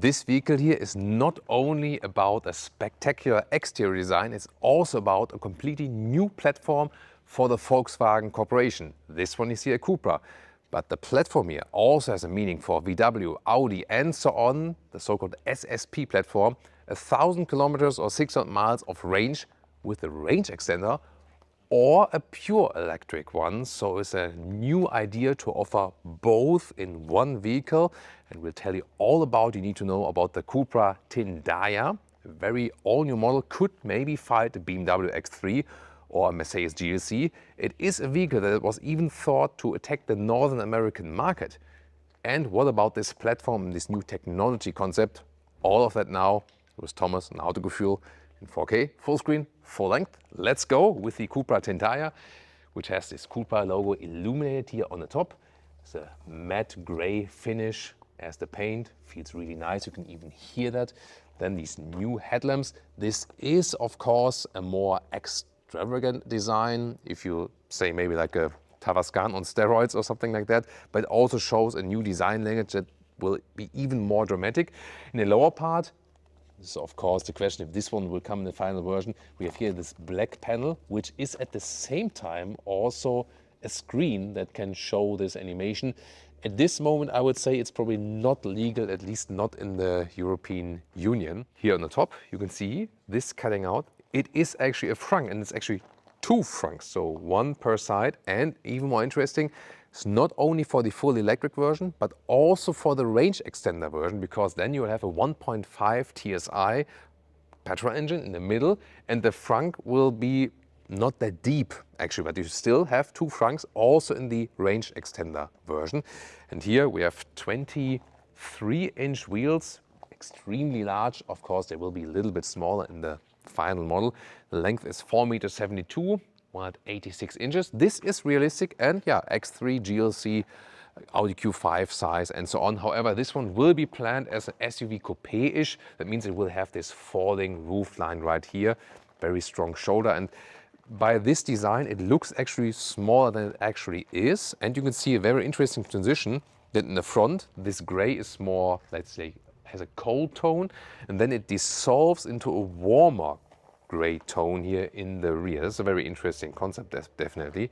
This vehicle here is not only about a spectacular exterior design, it's also about a completely new platform for the Volkswagen Corporation. This one is here a Cupra. But the platform here also has a meaning for VW, Audi and so on, the so-called SSP platform, 1,000 kilometers or 600 miles of range with a range extender, or a pure electric one. So it's a new idea to offer both in one vehicle, and we'll tell you all about, you need to know about the Cupra Tindaya, a very all-new model, could maybe fight the BMW X3 or a Mercedes GLC. It is a vehicle that was even thought to attack the Northern American market. And what about this platform, this new technology concept? All of that now with Thomas and Autogefühl in 4K, full screen, full length. Let's go with the Cupra Tindaya, which has this Cupra logo illuminated here on the top. It's a matte gray finish as the paint, feels really nice, you can even hear that. Then these new headlamps. This is of course a more extravagant design, if you say maybe like a Tavascan on steroids or something like that, but it also shows a new design language that will be even more dramatic. In the lower part, this is of course the question if this one will come in the final version. We have here this black panel, which is at the same time also a screen that can show this animation. At this moment, I would say it's probably not legal, at least not in the European Union. Here on the top, you can see this cutting out. It is actually a frunk, and it's actually two frunks, so one per side. And even more interesting, it's not only for the full electric version, but also for the range extender version, because then you will have a 1.5 TSI petrol engine in the middle, and the frunk will be not that deep actually, but you still have two frunks also in the range extender version. And here we have 23-inch wheels, extremely large. Of course, they will be a little bit smaller in the final model. The length is 4.72 meters, 186 inches. This is realistic, and yeah, X3, GLC, Audi Q5 size and so on. However, this one will be planned as an SUV coupe-ish. That means it will have this falling roof line right here, very strong shoulder, and by this design it looks actually smaller than it actually is. And you can see a very interesting transition that in the front this gray is more, let's say, has a cold tone, and then it dissolves into a warmer gray tone here in the rear. That's a very interesting concept, definitely.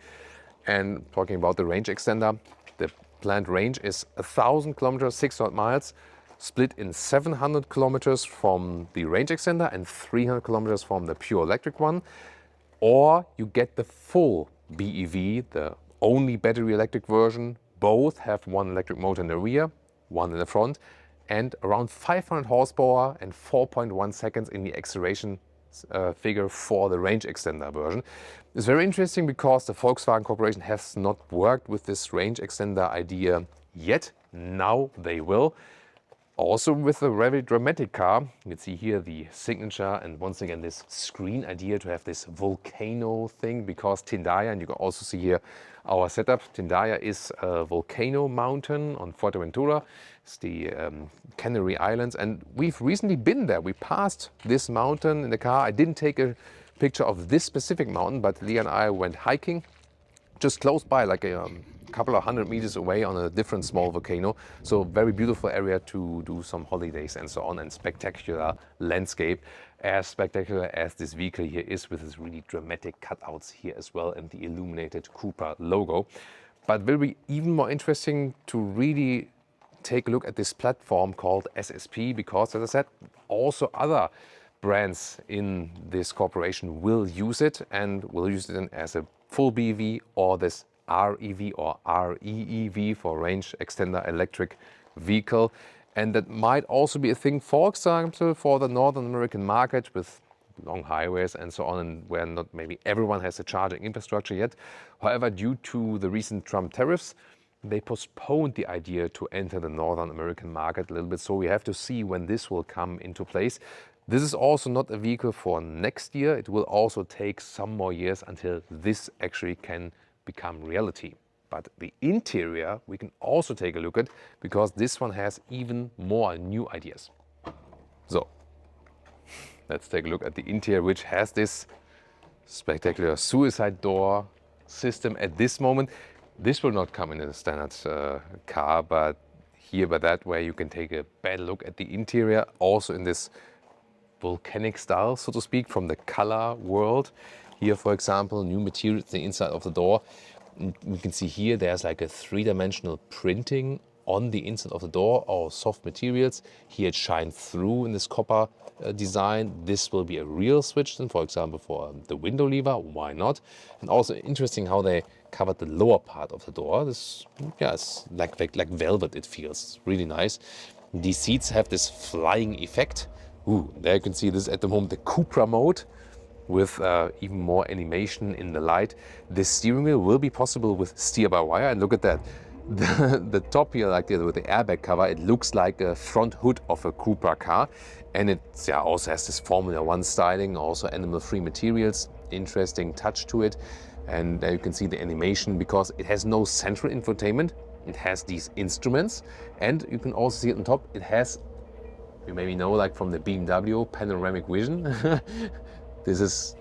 And talking about the range extender, the planned range is 1,000 kilometers, 600 miles, split in 700 kilometers from the range extender and 300 kilometers from the pure electric one. Or you get the full BEV, the only battery electric version. Both have one electric motor in the rear, one in the front, and around 500 horsepower and 4.1 seconds in the acceleration figure for the range extender version. It's very interesting because the Volkswagen Corporation has not worked with this range extender idea yet. Now they will. Also with a very dramatic car. You can see here the signature, and once again this screen idea to have this volcano thing, because Tindaya, and you can also see here our setup, Tindaya is a volcano mountain on Fuerteventura. It's the Canary Islands, and we've recently been there. We passed this mountain in the car. I didn't take a picture of this specific mountain, but Leah and I went hiking just close by, like a couple of 100 meters away on a different small volcano. So very beautiful area to do some holidays and so on, and spectacular landscape, as spectacular as this vehicle here is, with its really dramatic cutouts here as well and the illuminated Cupra logo. But will be even more interesting to really take a look at this platform called SSP, because as I said, also other brands in this corporation will use it, and will use it as a full BEV or this REV or REEV for range extender electric vehicle. And that might also be a thing, for example, for the Northern American market with long highways and so on, and where not maybe everyone has a charging infrastructure yet. However, due to the recent Trump tariffs, they postponed the idea to enter the Northern American market a little bit. So we have to see when this will come into place. This is also not a vehicle for next year. It will also take some more years until this actually can become reality. But the interior we can also take a look at, because this one has even more new ideas. So let's take a look at the interior, which has this spectacular suicide door system at this moment. This will not come in a standard car, but here by that, where you can take a better look at the interior, also in this volcanic style, so to speak, from the color world. Here, for example, new materials, the inside of the door. We can see here there's like a three-dimensional printing on the inside of the door, or soft materials. Here it shines through in this copper design. This will be a real switch then, for example, for the window lever, why not? And also interesting how they covered the lower part of the door. This, yeah, it's like velvet, it feels really nice. These seats have this flying effect. Ooh, there you can see this at the moment, the Cupra mode, with even more animation in the light. This steering wheel will be possible with steer-by-wire, and look at that. The top here, like with the airbag cover, it looks like a front hood of a Cupra car, and it also has this Formula 1 styling, also animal-free materials, interesting touch to it. And there you can see the animation, because it has no central infotainment. It has these instruments, and you can also see it on top. It has, you maybe know, like from the BMW panoramic vision. This is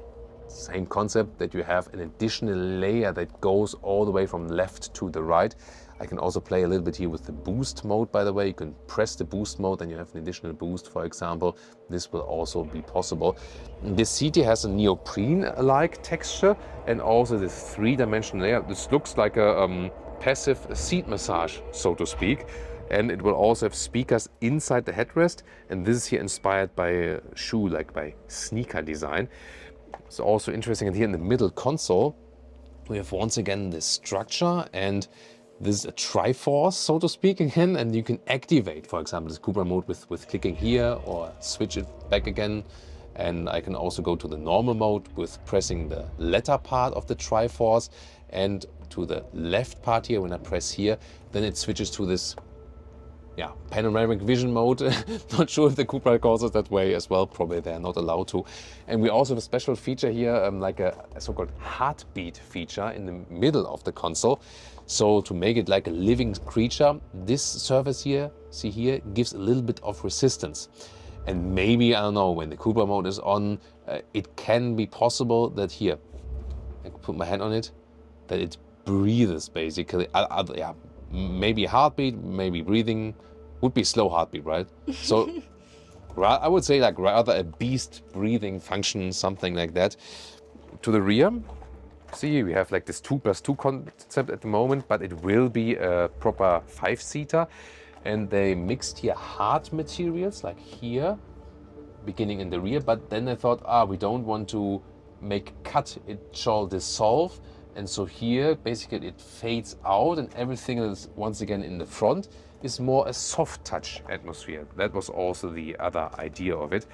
same concept, that you have an additional layer that goes all the way from left to the right. I can also play a little bit here with the boost mode, by the way. You can press the boost mode and you have an additional boost, for example. This will also be possible. This seat here has a neoprene-like texture, and also this three-dimensional layer. This looks like a passive seat massage, so to speak. And it will also have speakers inside the headrest. And this is here inspired by a shoe, like by sneaker design. It's also interesting, and here in the middle console, we have once again this structure, and this is a Triforce, so to speak, again, and you can activate, for example, this Cupra mode with clicking here, or switch it back again. And I can also go to the normal mode with pressing the letter part of the Triforce, and to the left part here, when I press here, then it switches to this panoramic vision mode. Not sure if the Cupra calls it that way as well. Probably they're not allowed to. And we also have a special feature here, like a so-called heartbeat feature in the middle of the console. So to make it like a living creature, this surface here, see here, gives a little bit of resistance. And maybe, I don't know, when the Cupra mode is on, it can be possible that here, I can put my hand on it, that it breathes basically. Maybe heartbeat, maybe breathing. Would be slow heartbeat, right? So I would say like rather a beast breathing function, something like that. To the rear, see, we have like this 2+2 concept at the moment, but it will be a proper 5-seater. And they mixed here hard materials, like here, beginning in the rear. But then I thought, we don't want to make cut, it shall dissolve. And so here, basically it fades out, and everything is once again in the front is more a soft touch atmosphere. That was also the other idea of it.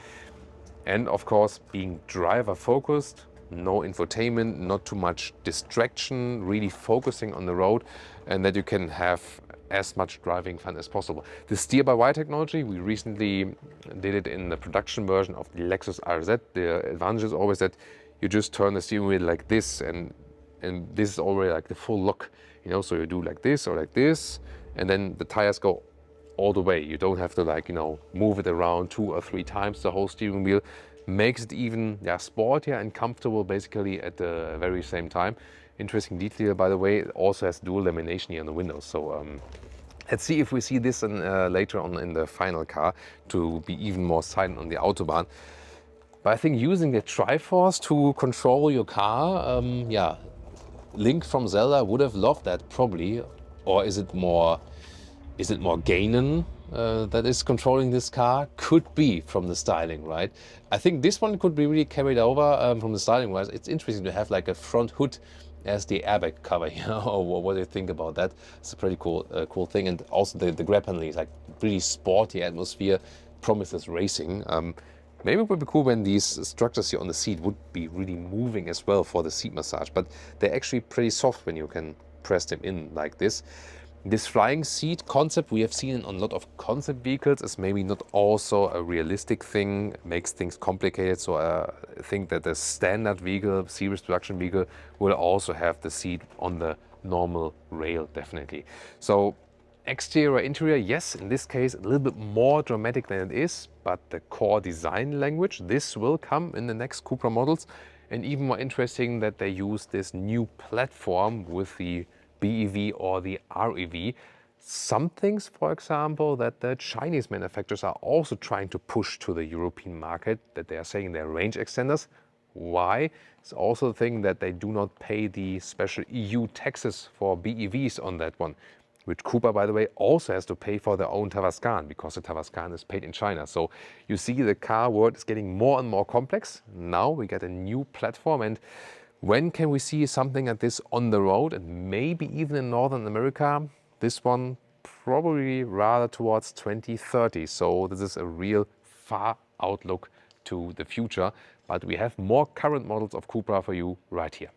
And of course, being driver focused, no infotainment, not too much distraction, really focusing on the road, and that you can have as much driving fun as possible. The steer-by-wire technology, we recently did it in the production version of the Lexus RZ. The advantage is always that you just turn the steering wheel like this, and this is already like the full lock, you know, so you do like this or like this, and then the tires go all the way. You don't have to, like, you know, move it around 2 or 3 times. The whole steering wheel makes it even sportier and comfortable basically at the very same time. Interesting detail, by the way, it also has dual lamination here on the windows. So let's see if we see this later on in the final car to be even more silent on the Autobahn. But I think using the Triforce to control your car, Link from Zelda would have loved that probably. Or is it more Ganon that is controlling this car? Could be from the styling, right? I think this one could be really carried over from the styling wise. It's interesting to have like a front hood as the airbag cover here. Or what do you think about that? It's a pretty cool thing. And also the grab handling is like really sporty atmosphere, promises racing. Maybe it would be cool when these structures here on the seat would be really moving as well for the seat massage, but they're actually pretty soft when you can press them in like this. This flying seat concept we have seen on a lot of concept vehicles is maybe not also a realistic thing, makes things complicated. So I think that the standard vehicle, series production vehicle, will also have the seat on the normal rail, definitely. So exterior, interior, yes, in this case a little bit more dramatic than it is, but the core design language, this will come in the next Cupra models. And even more interesting that they use this new platform with the BEV or the REV. some things, for example, that the Chinese manufacturers are also trying to push to the European market, that they are saying they're range extenders. Why? It's also the thing that they do not pay the special EU taxes for BEVs on that one, which Cupra, by the way, also has to pay for their own Tavascan, because the Tavascan is paid in China. So you see the car world is getting more and more complex. Now we get a new platform, and when can we see something like this on the road, and maybe even in Northern America? This one probably rather towards 2030. So this is a real far outlook to the future. But we have more current models of Cupra for you right here.